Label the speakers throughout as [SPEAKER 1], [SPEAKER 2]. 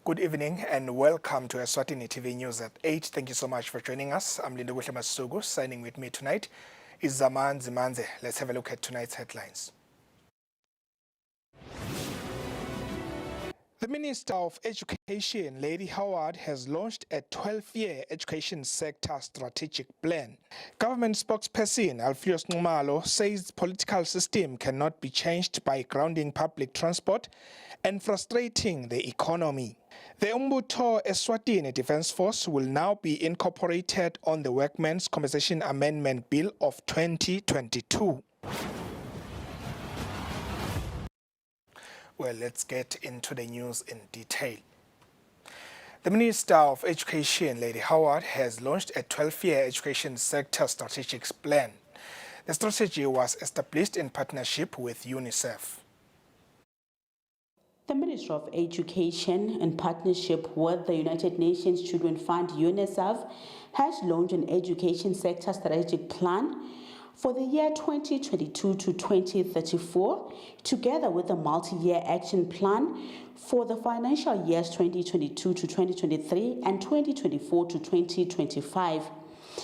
[SPEAKER 1] Good evening and welcome to Eswatini TV News at 8. Thank you so much for joining us. I'm Linda Masugu. Signing with me tonight is Zaman Zimanze. Let's have a look at tonight's headlines. The Minister of Education, Lady Howard, has launched a 12-year education sector strategic plan. Government spokesperson Alpheus Nxumalo says the political system cannot be changed by grounding public transport and frustrating the economy. The Umbutho Eswatini Defence Force will now be incorporated on the Workmen's Compensation Amendment Bill of 2022. Well, let's get into the news in detail. The Minister of Education, Lady Howard, has launched a 12-year education sector strategic plan. The strategy was established in partnership with UNICEF.
[SPEAKER 2] The Ministry of Education, in partnership with the United Nations Children Fund, UNICEF, has launched an education sector strategic plan for the year 2022 to 2034, together with a multi-year action plan for the financial years 2022 to 2023 and 2024 to 2025.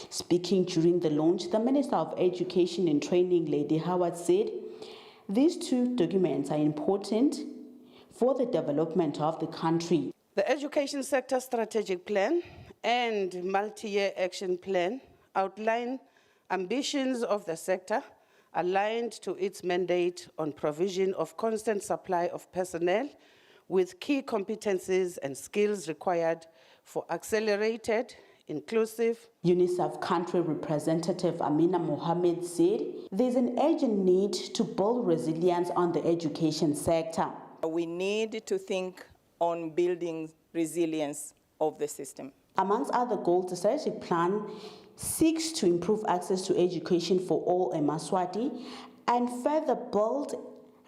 [SPEAKER 2] Speaking during the launch, the Minister of Education and Training, Lady Howard, said these two documents are important for the development of the country.
[SPEAKER 3] The Education Sector Strategic Plan and Multi-Year Action Plan outline ambitions of the sector aligned to its mandate on provision of constant supply of personnel with key competencies and skills required for accelerated, inclusive.
[SPEAKER 2] UNICEF country representative Amina Mohammed said there's an urgent need to build resilience on the education sector.
[SPEAKER 4] We need to think on building resilience of the system.
[SPEAKER 2] Amongst other goals, the strategic plan seeks to improve access to education for all in Eswatini and further build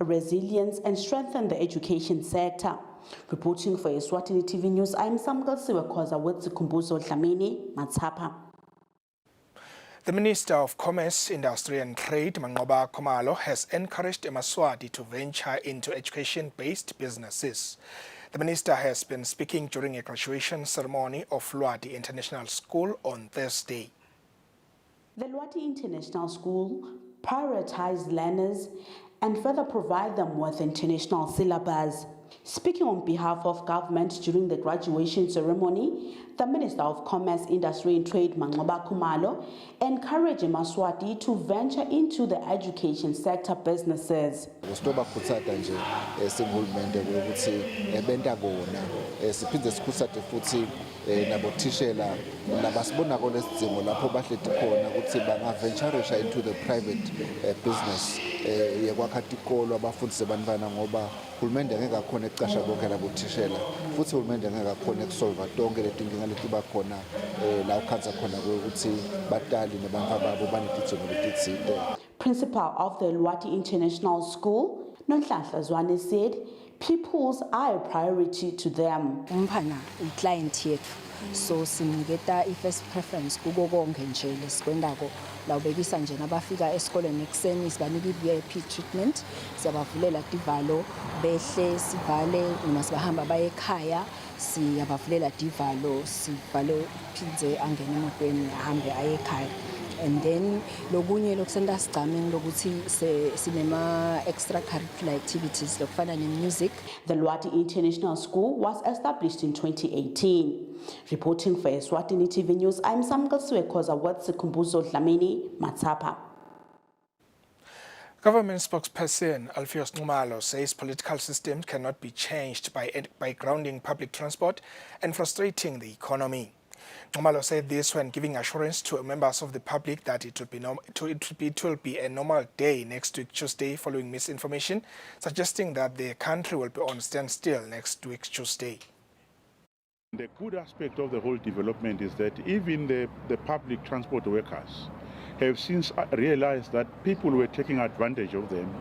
[SPEAKER 2] resilience and strengthen the education sector. Reporting for Eswatini TV News, I'm Samgal Siwakhoza with Kumbuzo Dlamini, Matsapa.
[SPEAKER 1] The Minister of Commerce, Industry and Trade, Manqoba Khumalo, has encouraged eMaswati to venture into education-based businesses. The minister has been speaking during a graduation ceremony of Lwati International School on Thursday.
[SPEAKER 2] The Lwati International School prioritizes learners and further provide them with international syllabus. Speaking on behalf of government during the graduation ceremony, the Minister of Commerce, Industry and Trade, Manqoba Khumalo, encouraged eMaswati to venture into the education sector businesses.
[SPEAKER 5] Nabothishela nabasibonako lesidingo lapho bahleti khona ukuthi bangaventurisha into the private business yekwakha isikolo abafundise abantwana ngoba uhulumende ngeke akhona ecasha bonke labothishela futhi uhulumende ngeke akhona ukusolva tonke letinkinga leti bakhona la ukhanza khona ukuthi batali nabantu babo banezidingo letitsite.
[SPEAKER 2] Principal of the Lwati International School, Nonhlanhla Zwane, said pupils are a priority to them.
[SPEAKER 6] Umphana client yethu, so siniketa first preference kuko konke nje lesikwendako la ubekisa nje nabafika esikoleni ekseni sibanika VIP treatment, siyabavulela divalo behle sivale noma sibahamba baye ekhaya siyabavulela divalo sivale phindze angene emotweni ahambe aye ekhaya. And then lokunye lokusenda sigcameni lokuthi sinema extracurricular activities lokufana music.
[SPEAKER 2] The Lwati International School was established in 2018. Reporting for Eswatini TV News, I'm Samgal Siwakhoza with Kumbuzo Dlamini, Matsapa.
[SPEAKER 1] Government spokesperson Alpheus Nxumalo says political systems cannot be changed by grounding public transport and frustrating the economy. Nxumalo said this when giving assurance to members of the public that it will be a normal day next week Tuesday following misinformation, suggesting that the country will be on standstill next week Tuesday.
[SPEAKER 7] The good aspect of the whole development is that even the public transport workers have since realized that people were taking advantage of them.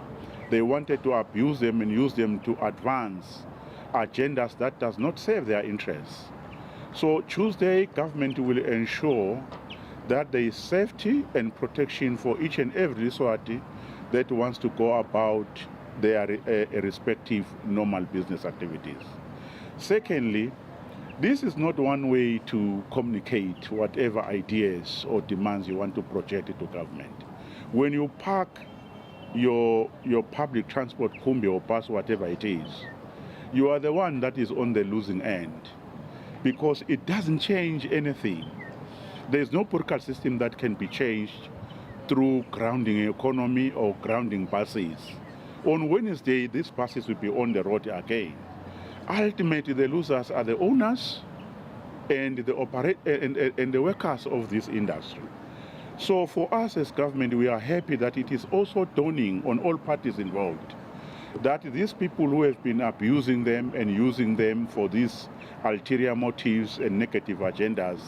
[SPEAKER 7] They wanted to abuse them and use them to advance agendas that does not serve their interests. So Tuesday, government will ensure that there is safety and protection for each and every Eswati that wants to go about their respective normal business activities. Secondly, this is not one way to communicate whatever ideas or demands you want to project to government. When you park your public transport, kumbi or bus, whatever it is, you are the one that is on the losing end because it doesn't change anything. There's no political system that can be changed through grounding economy or grounding buses. On Wednesday, these buses will be on the road again. Ultimately, the losers are the owners and the workers of this industry. So for us as government, we are happy that it is also dawning on all parties involved that these people who have been abusing them and using them for these ulterior motives and negative agendas,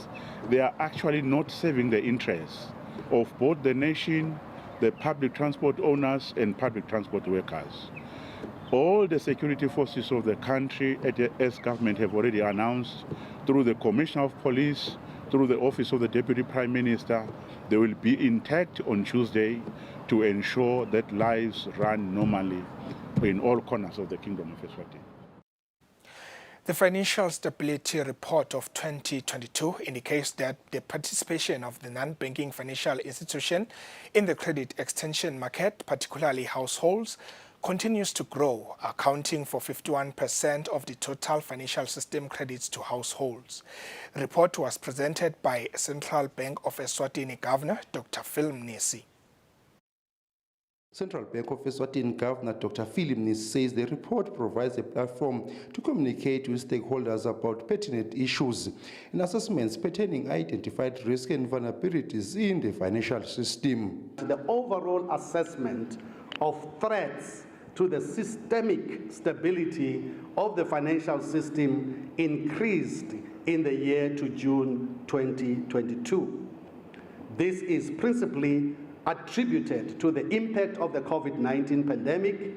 [SPEAKER 7] they are actually not serving the interests of both the nation, the public transport owners, and public transport workers. All the security forces of the country, as government have already announced, through the Commissioner of Police, through the Office of the Deputy Prime Minister, they will be intact on Tuesday to ensure that lives run normally in all corners of the Kingdom of Eswatini.
[SPEAKER 1] The Financial Stability Report of 2022 indicates that the participation of the non-banking financial institution in the credit extension market, particularly households, continues to grow, accounting for 51% of the total financial system credits to households. The report was presented by Central Bank of Eswatini Governor Dr. Phil Mnisi.
[SPEAKER 8] Central Bank of Eswatini Governor Dr. Phil Mnisi says the report provides a platform to communicate with stakeholders about pertinent issues and assessments pertaining identified risks and vulnerabilities in the financial system.
[SPEAKER 9] The overall assessment of threats to the systemic stability of the financial system increased in the year to June 2022. This is principally attributed to the impact of the COVID-19 pandemic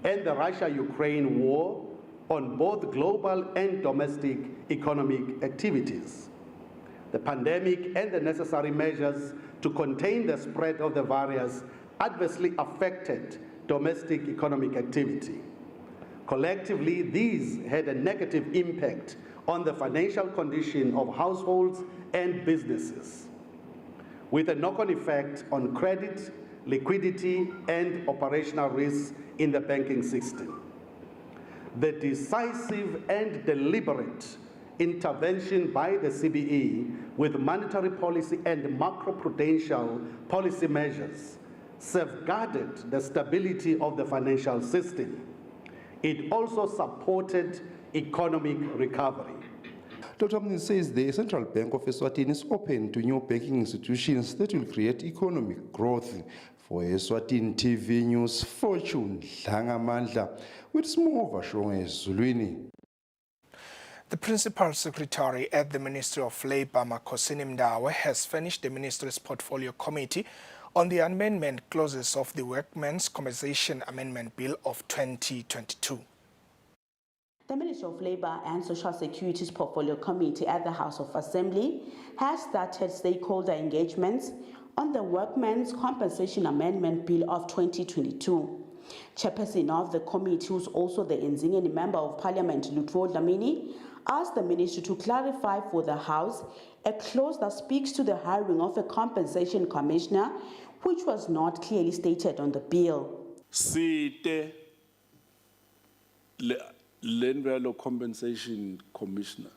[SPEAKER 9] and the Russia-Ukraine war on both global and domestic economic activities. The pandemic and the necessary measures to contain the spread of the virus adversely affected domestic economic activity. Collectively, these had a negative impact on the financial condition of households and businesses, with a knock-on effect on credit, liquidity, and operational risks in the banking system. The decisive and deliberate intervention by the CBE with monetary policy and macroprudential policy measures safeguarded the stability of the financial system. It also supported economic recovery.
[SPEAKER 8] Dr. Mnisi says the Central Bank of Eswatini is open to new banking institutions that will create economic growth. For Eswatini TV News, Fortune Dlangamandla with Smova Shonge Zulwini.
[SPEAKER 1] The Principal Secretary at the Ministry of Labour, Makhosini Mdawe, has finished the ministry's portfolio committee on the amendment clauses of the Workmen's Compensation Amendment Bill of 2022.
[SPEAKER 2] The Ministry of Labour and Social Security's Portfolio Committee at the House of Assembly has started stakeholder engagements on the Workmen's Compensation Amendment Bill of 2022. Chairperson of the committee, who is also the Nzingeni Member of Parliament, Lutfo Dlamini, asked the Ministry to clarify for the House a clause that speaks to the hiring of a compensation commissioner, which was not clearly stated on the bill.
[SPEAKER 10] Site le compensation commissioner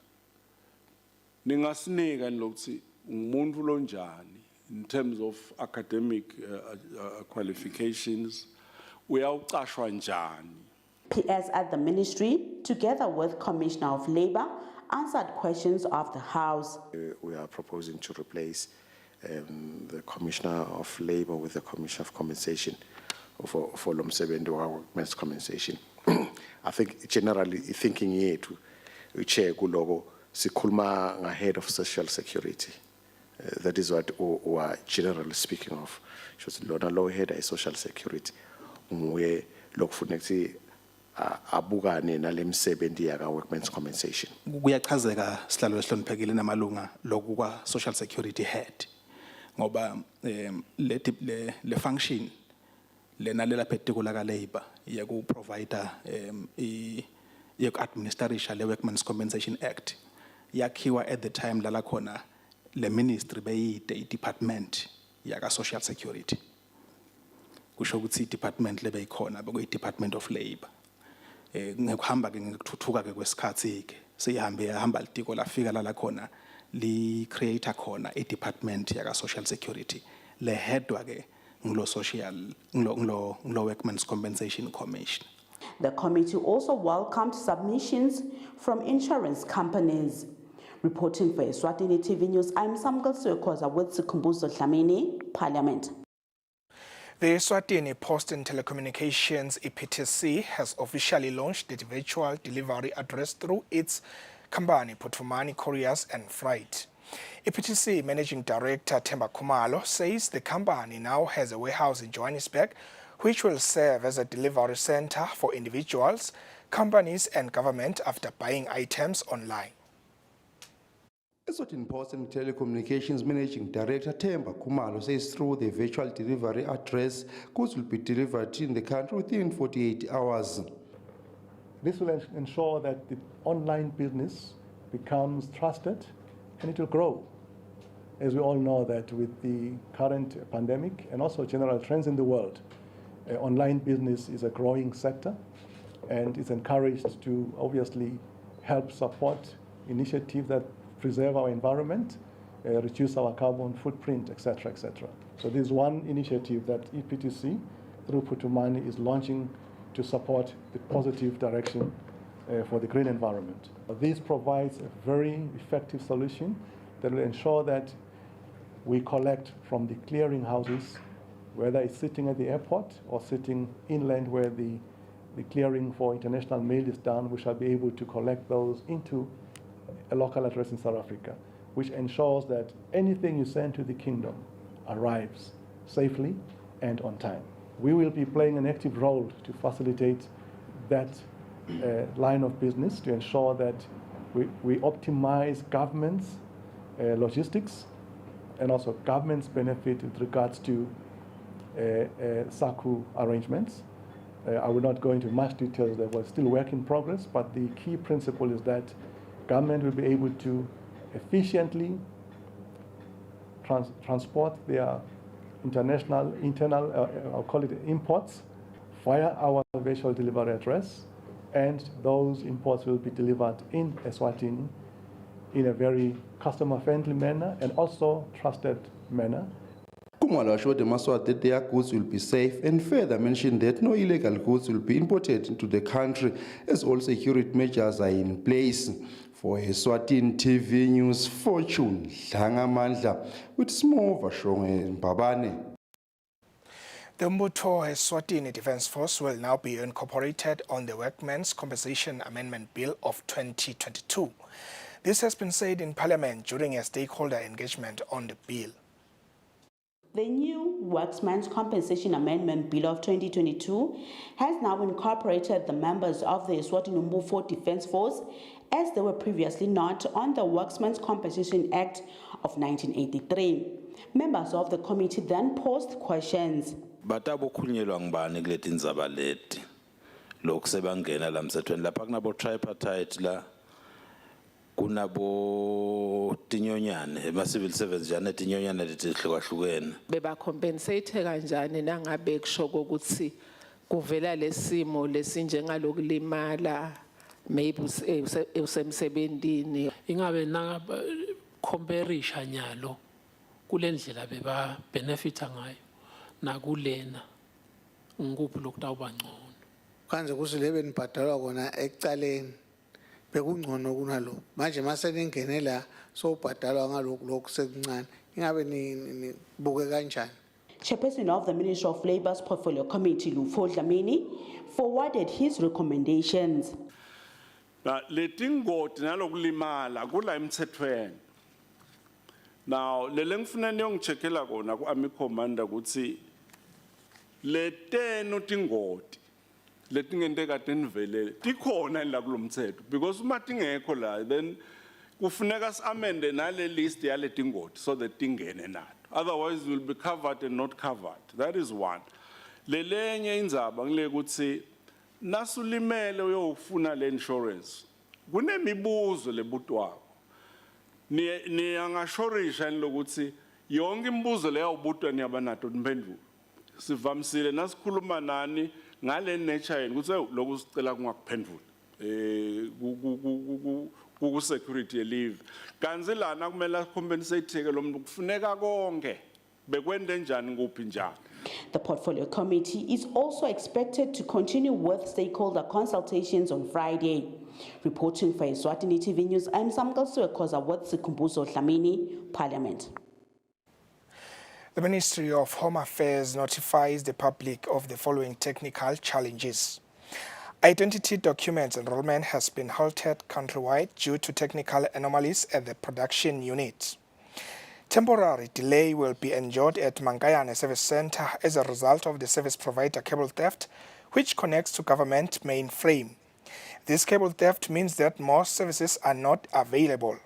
[SPEAKER 10] ningasinika lokuthi umuntu lonjani in terms of academic qualifications uyawucashwa njani.
[SPEAKER 2] PS at the ministry, together with Commissioner of Labour, answered questions of the House.
[SPEAKER 11] We are proposing to replace the Commissioner of Labour with the Commissioner of Compensation for Lomsebenzi Workmen's Compensation. I think generally thinking here to chair kulogo sikhuluma ngahead of social security. That is what we are generally speaking of. Just lona low head is social security. Umwe lokufuneki abukane nalemsebenzi yaka workmen's compensation.
[SPEAKER 12] Kuyachazeka sihlalo esihloniphekile namalunga lokwa social security head ngoba le function lena lela particular ka labor yaku provider yoku-administerisha le Workmen's Compensation Act yakhiwa at the time lala khona le ministry beyide i-department yaka social security. Kusho ukuthi i-department lebeyikhona bekuyi-Department of Labour. Ngekuhamba ke ngikuthuthuka ke kwesikhathi ke yahamba litiko lafika lala khona li create khona i-department yaka social security le headwa ke nglo Workmen's Compensation Commission.
[SPEAKER 2] The committee also welcomed submissions from insurance companies. Reporting for Eswatini TV News, I'm Samgal Swekoza with Sikumbuzo Dlamini, Parliament.
[SPEAKER 1] The Eswatini Post and Telecommunications EPTC has officially launched the virtual delivery address through its company Potumani Couriers and Freight. EPTC Managing Director Themba Khumalo says the company now has a warehouse in Johannesburg which will serve as a delivery center for individuals, companies and government after buying items online.
[SPEAKER 8] Eswatini Post and Telecommunications Managing Director Themba Khumalo says through the virtual delivery address, goods will be delivered in the country within 48 hours.
[SPEAKER 13] This will ensure that the online business becomes trusted and it will grow. As we all know that with the current pandemic and also general trends in the world, online business is a growing sector and it's encouraged to obviously help support initiatives that preserve our environment, reduce our carbon footprint, etc., etc. So this is one initiative that EPTC through Potumani is launching to support the positive direction for the green environment. This provides a very effective solution that will ensure that we collect from the clearing houses, whether it's sitting at the airport or sitting inland where the clearing for international mail is done. We shall be able to collect those into a local address in South Africa, which ensures that anything you send to the kingdom arrives safely and on time. We will be playing an active role to facilitate that line of business to ensure that we optimize government's logistics and also government's benefit with regards to SACU arrangements. I will not go into much details, there was still work in progress, but the key principle is that government will be able to efficiently transport their internal, I'll call it imports, via our virtual delivery address, and those imports will be delivered in Eswatini in a very customer-friendly manner and also trusted manner.
[SPEAKER 8] Khumalo assured the Maswat that their goods will be safe and further mentioned that no illegal goods will be imported into the country as all security measures are in place. For Eswatini TV News, Fortune Dlangamandla with small Vashonge Mbabane.
[SPEAKER 1] The Mbutho Eswatini Defence Force will now be incorporated on the Workmen's Compensation Amendment Bill of 2022. This has been said in Parliament during a stakeholder engagement on the bill.
[SPEAKER 2] The new Workmen's Compensation Amendment Bill of 2022 has now incorporated the members of the Eswatini Mbutho Defence Force as they were previously not on the Workmen's Compensation Act of 1983. Members of the committee then posed questions.
[SPEAKER 14] Batabokhulunyelwa ngibani kuleti ndzaba leti lokhu sebangena la msethweni lapha kunabo tripartite la kunabo tinyonyane ema civil servants jana tinyonyane leti hlukahlukene
[SPEAKER 15] beba compensate kanjani nangabe kusho ukuthi kuvela lesimo lesinjengalokulimala maybe usemsebentini
[SPEAKER 16] ingabe na compareisha nyalo kulendlela beba benefita ngayo nakulena ngikuphi lokutawuba ngcono
[SPEAKER 17] kanje kusilebe nibhadalwa kona ekucaleni bekungcono kunalo manje mase ningene la sobhadalwa ngalokho sekuncane ingabe nibuke kanjani.
[SPEAKER 2] Chairperson of the Ministry of Labour's Portfolio Committee, Lufo Dlamini, forwarded his recommendations.
[SPEAKER 10] Letingoti nalokulimala kula emthethweni. Now, lelengifuna niyongicheckela kona ku Army Commander ukuthi leteno tingoti letingente kade nivele tikhona la kulomthetho because uma tingekho la then kufuneka samende nale list yale tingoti so that tingene nato, otherwise will be covered and not covered. That is one. Lelenye indzaba ngile ukuthi nasulimele uyofuna le insurance kunemibuzo lebutwako ni angashorisha lokuthi yonke imibuzo leyo ubutwa niyabanato impendulo sivamsile nasikhuluma nani ngale nature yeni ukuthi lokhu sicela kungakuphendula ku security leave kanzi lana kumele compensate ke lo muntu kufuneka konke bekwende njani kuphi njani.
[SPEAKER 2] The Portfolio Committee is also expected to continue with stakeholder consultations on Friday. Reporting for Eswatini TV News, I'm Samgal Suekoza with Sikumbuzo Dlamini, Parliament.
[SPEAKER 1] The Ministry of Home Affairs notifies the public of the following technical challenges. Identity documents enrollment has been halted countrywide due to technical anomalies at the production unit. Temporary delay will be endured at Mangayane Service Center as a result of the service provider cable theft, which connects to government mainframe. This cable theft means that most services are not available.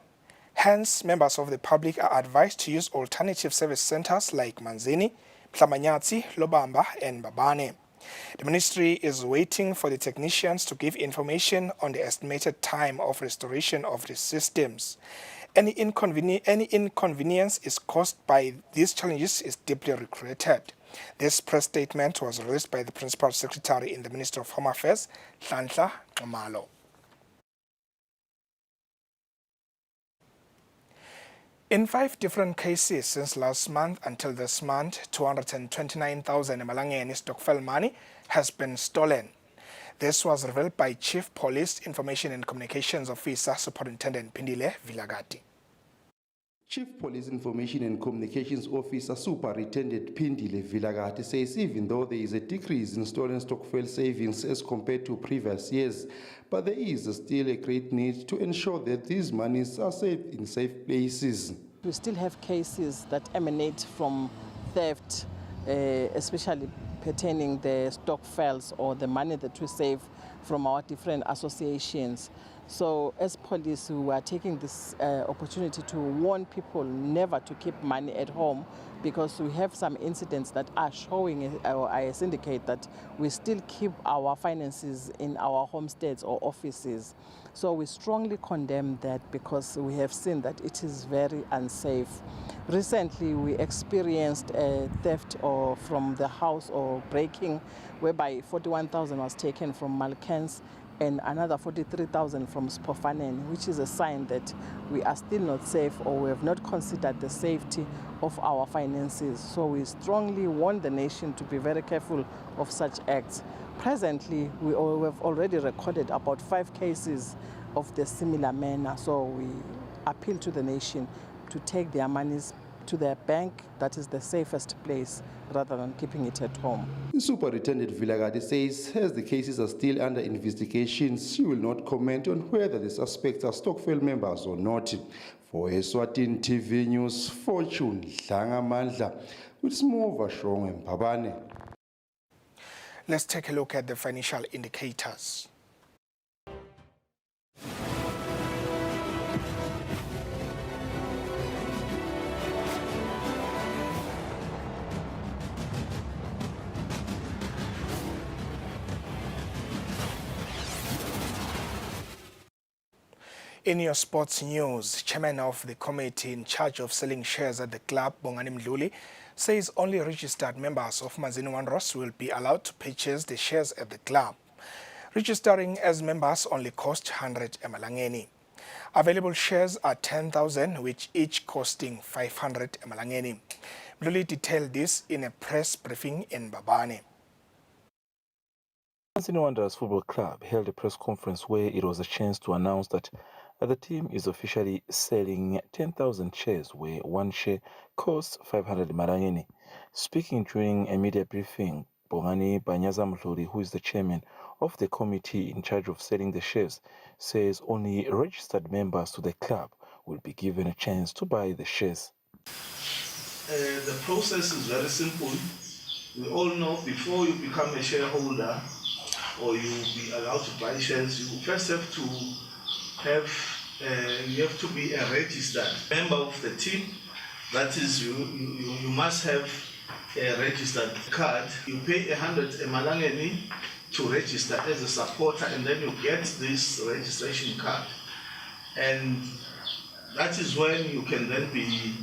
[SPEAKER 1] Hence, members of the public are advised to use alternative service centers like Manzini, Mhlamanyatsi, Lobamba, and Babane. The ministry is waiting for the technicians to give information on the estimated time of restoration of the systems. Any inconvenience is caused by these challenges is deeply regretted. This press statement was released by the Principal Secretary in the Ministry of Home Affairs, Hlanhla Nxumalo. In 5 different cases since last month until this month, 229,000 Malangeni stokvel money has been stolen. This was revealed by Chief Police Information and Communications Officer Superintendent Pindile Vilagati.
[SPEAKER 8] Chief Police Information and Communications Officer Superintendent Pindile Vilagati says even though there is a decrease in stolen stokvel savings as compared to previous years, but there is still a great need to ensure that these monies are saved in safe places.
[SPEAKER 18] We still have cases that emanate from theft, especially pertaining the stokvels or the money that we save from our different associations. So as police, we are taking this opportunity to warn people never to keep money at home, because we have some incidents that are showing or indicate that we still keep our finances in our homesteads or offices. So we strongly condemn that, because we have seen that it is very unsafe. Recently, we experienced a theft from the house or breaking, whereby 41,000 was taken from Malkens and another 43,000 from Spofanen, which is a sign that we are still not safe, or we have not considered the safety of our finances. So we strongly warn the nation to be very careful of such acts. Presently, we have already recorded about 5 cases of the similar manner. So we appeal to the nation to take their monies to their bank. That is the safest place, rather than keeping it at home.
[SPEAKER 8] Superintendent Vilagati says as the cases are still under investigation, she will not comment on whether the suspects are stokvel members or not. For Eswatini TV News, Fortune Dlangamandla with Smova Shong Mpabane.
[SPEAKER 1] Let's take a look at the financial indicators. In your sports news, Chairman of the committee in charge of selling shares at the club, Bongani Mdluli, says only registered members of Manzini Wanderers will be allowed to purchase the shares at the club. Registering as members only cost 100 emalangeni. Available shares are 10,000, which each costing 500 emalangeni. Mdluli detailed this in a press briefing in Babane.
[SPEAKER 19] Manzini Wanderers Football Club held a press conference where it was a chance to announce that the team is officially selling 10,000 shares, where one share costs 500 marangeni. Speaking during a media briefing, Bongani Mdluli, who is the chairman of the committee in charge of selling the shares, says only registered members to the club will be given a chance to buy the shares.
[SPEAKER 20] The process is very simple. We all know before you become a shareholder or you be allowed to buy shares, you first have to be a registered member of the team. That is, you must have a registered card. You pay 100 emalangeni to register as a supporter, and then you get this registration card. And that is when you can then be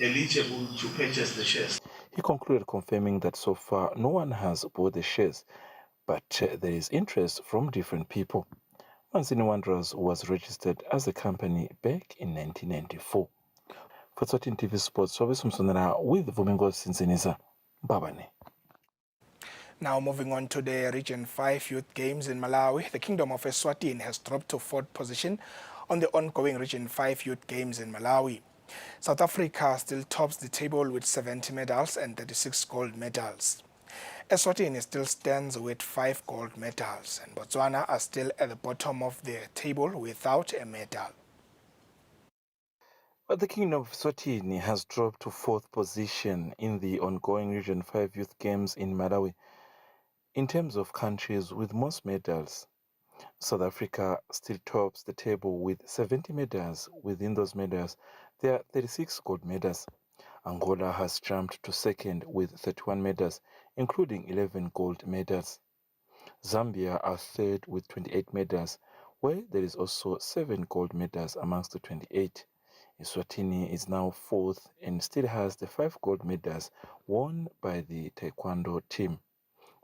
[SPEAKER 20] eligible to purchase the shares.
[SPEAKER 19] He concluded confirming that so far no one has bought the shares, but there is interest from different people. Mansini Wanderers was registered as a company back in 1994. For Eswatini TV Sports, Swabesumsonera with Vumingo Sinsinisa, Babane.
[SPEAKER 1] Now moving on to the Region 5 Youth Games in Malawi, the Kingdom of Eswatini has dropped to 4th position on the ongoing Region 5 Youth Games in Malawi. South Africa still tops the table with 70 medals and 36 gold medals. Eswatini still stands with 5 gold medals, and Botswana are still at the bottom of the table without a medal.
[SPEAKER 19] But the Kingdom of Eswatini has dropped to 4th position in the ongoing Region 5 Youth Games in Malawi. In terms of countries with most medals, South Africa still tops the table with 70 medals. Within those medals, there are 36 gold medals. Angola has jumped to 2nd with 31 medals, including 11 gold medals. Zambia are 3rd with 28 medals, where there is also 7 gold medals amongst the 28. Eswatini is now 4th and still has the 5 gold medals won by the Taekwondo team.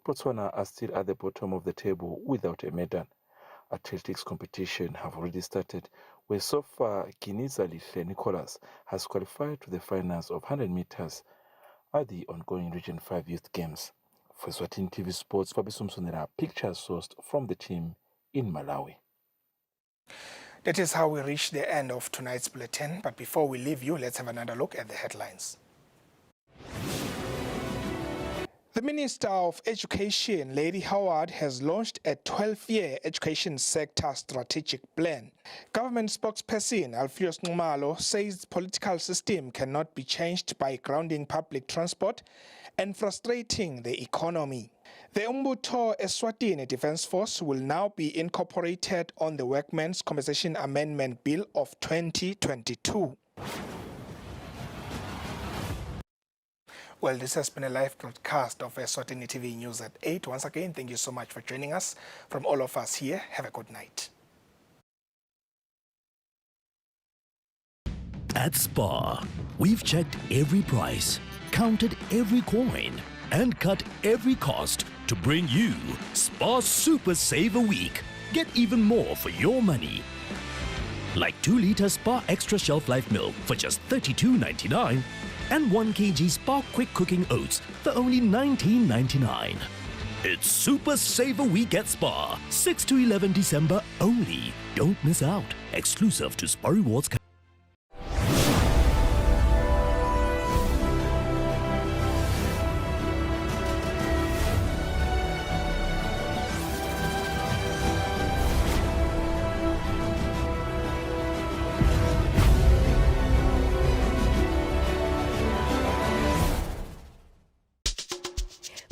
[SPEAKER 19] Botswana are still at the bottom of the table without a medal. Athletics competition have already started, where so far Guinea's Nicholas has qualified to the finals of 100 meters at the ongoing Region 5 Youth Games. For Eswatini TV Sports, Fabisumsonera, pictures sourced from the team in Malawi.
[SPEAKER 1] That is how we reach the end of tonight's bulletin, but before we leave you, let's have another look at the headlines. The Minister of Education, Lady Howard, has launched a 12-year education sector strategic plan. Government spokesperson Alfios Nxumalo says the political system cannot be changed by grounding public transport and frustrating the economy. The Umbutho Eswatini Defence Force will now be incorporated on the Workmen's Compensation Amendment Bill of 2022. Well, this has been a live broadcast of Eswatini TV News at 8. Once again, thank you so much for joining us. From all of us here, have a good night.
[SPEAKER 21] At Spar, we've checked every price, counted every coin, and cut every cost to bring you Spar Super Save a Week. Get even more for your money. Like 2-liter Spar Extra Shelf Life Milk for just $32.99 and 1 kg Spar Quick Cooking Oats for only $19.99. It's Super Save a Week at Spar, 6 to 11 December only. Don't miss out. Exclusive to Spar Rewards.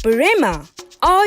[SPEAKER 22] Burema, are